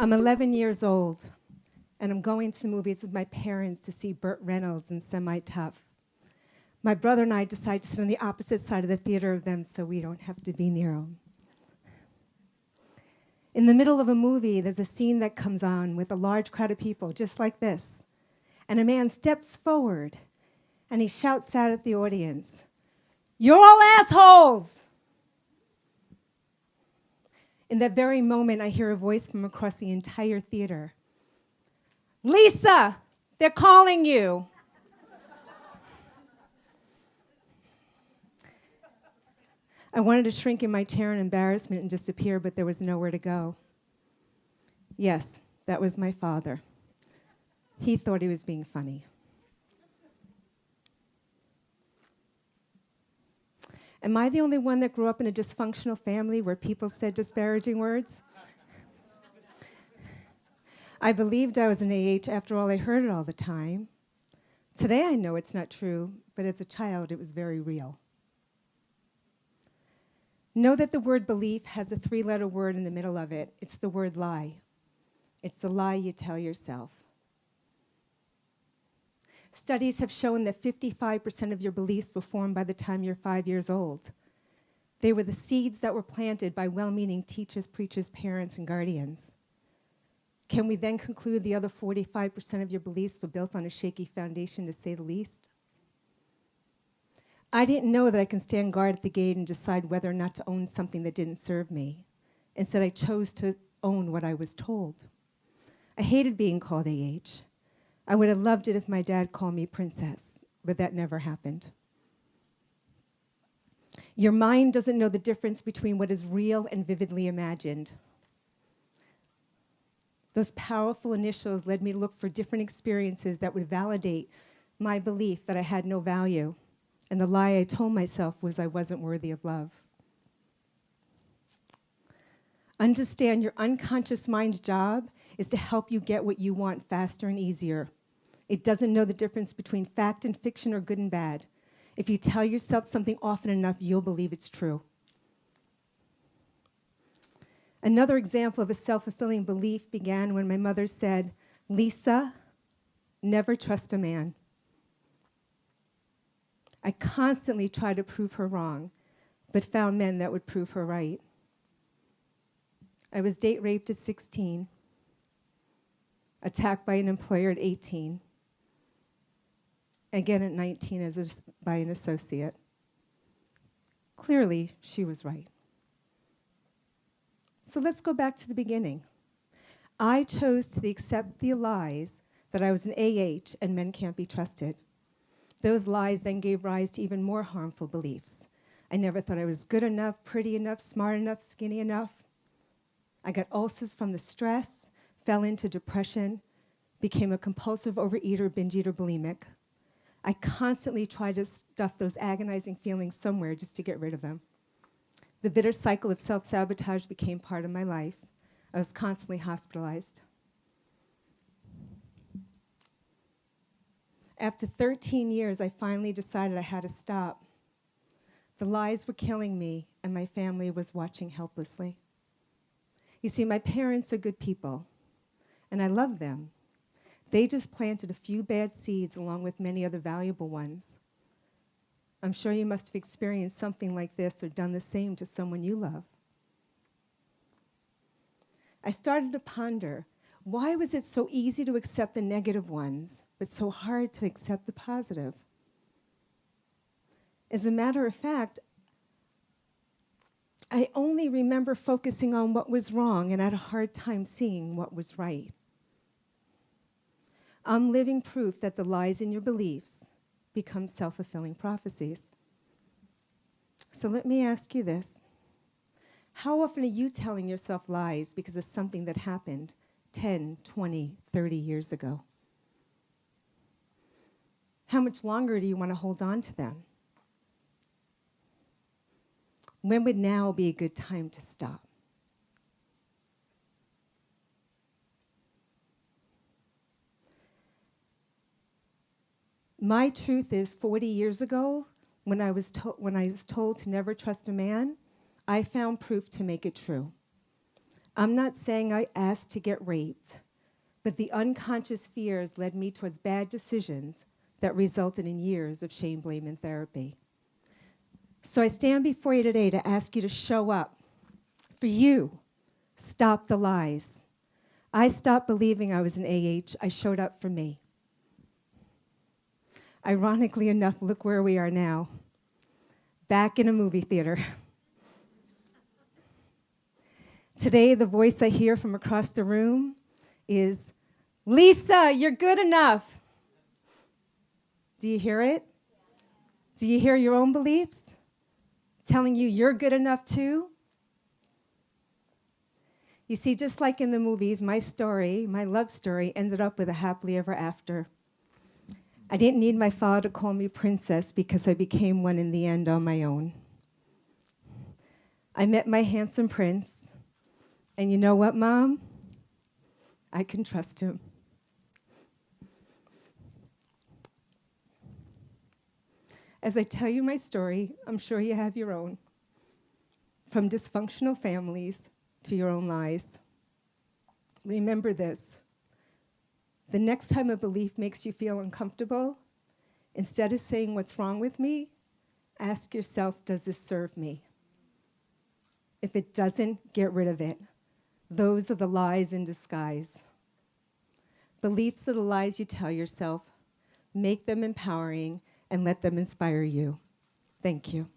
I'm 11 years old, and I'm going to the movies with my parents to see Burt Reynolds in Semi-Tough. My brother and I decide to sit on the opposite side of the theater of them so we don't have to be near them. In the middle of a movie, there's a scene that comes on with a large crowd of people, just like this. And a man steps forward, and he shouts out at the audience, "You're all assholes!" In that very moment, I hear a voice from across the entire theater. "Lisa, they're calling you." I wanted to shrink in my chair in embarrassment and disappear, but there was nowhere to go. Yes, that was my father. He thought he was being funny. Am I the only one that grew up in a dysfunctional family where people said disparaging words? I believed I was an AH. After all, I heard it all the time. Today I know it's not true, but as a child it was very real. Know that the word belief has a 3-letter word in the middle of it. It's the word lie. It's the lie you tell yourself. Studies have shown that 55% of your beliefs were formed by the time you're 5 years old. They were the seeds that were planted by well-meaning teachers, preachers, parents, and guardians. Can we then conclude the other 45% of your beliefs were built on a shaky foundation, to say the least? I didn't know that I can stand guard at the gate and decide whether or not to own something that didn't serve me. Instead, I chose to own what I was told. I hated being called AH. I would have loved it if my dad called me princess, but that never happened. Your mind doesn't know the difference between what is real and vividly imagined. Those powerful initials led me to look for different experiences that would validate my belief that I had no value. And the lie I told myself was I wasn't worthy of love. Understand your unconscious mind's job is to help you get what you want faster and easier. It doesn't know the difference between fact and fiction or good and bad. If you tell yourself something often enough, you'll believe it's true. Another example of a self-fulfilling belief began when my mother said, "Lisa, never trust a man." I constantly tried to prove her wrong, but found men that would prove her right. I was date raped at 16, attacked by an employer at 18, again at 19 by an associate. Clearly, she was right. So let's go back to the beginning. I chose to accept the lies that I was an AH and men can't be trusted. Those lies then gave rise to even more harmful beliefs. I never thought I was good enough, pretty enough, smart enough, skinny enough. I got ulcers from the stress, fell into depression, became a compulsive overeater, binge eater, bulimic. I constantly tried to stuff those agonizing feelings somewhere just to get rid of them. The bitter cycle of self-sabotage became part of my life. I was constantly hospitalized. After 13 years, I finally decided I had to stop. The lies were killing me, and my family was watching helplessly. You see, my parents are good people, and I love them. They just planted a few bad seeds along with many other valuable ones. I'm sure you must have experienced something like this or done the same to someone you love. I started to ponder, why was it so easy to accept the negative ones, but so hard to accept the positive? As a matter of fact, I only remember focusing on what was wrong and had a hard time seeing what was right. I'm living proof that the lies in your beliefs become self-fulfilling prophecies. So let me ask you this. How often are you telling yourself lies because of something that happened 10, 20, 30 years ago? How much longer do you want to hold on to them? When would now be a good time to stop? My truth is 40 years ago, when I was told to never trust a man, I found proof to make it true. I'm not saying I asked to get raped, but the unconscious fears led me towards bad decisions that resulted in years of shame, blame, and therapy. So I stand before you today to ask you to show up. For you, stop the lies. I stopped believing I was an AH. I showed up for me. Ironically enough, look where we are now. Back in a movie theater. Today, the voice I hear from across the room is, Lisa, you're good enough. Do you hear it? Do you hear your own beliefs telling you you're good enough too? You see, just like in the movies, my story, my love story, ended up with a happily ever after. I didn't need my father to call me princess because I became one in the end on my own. I met my handsome prince, and you know what, Mom? I can trust him. As I tell you my story, I'm sure you have your own. From dysfunctional families to your own lies. Remember this. The next time a belief makes you feel uncomfortable, instead of saying, what's wrong with me, ask yourself, does this serve me? If it doesn't, get rid of it. Those are the lies in disguise. Beliefs are the lies you tell yourself. Make them empowering and let them inspire you. Thank you.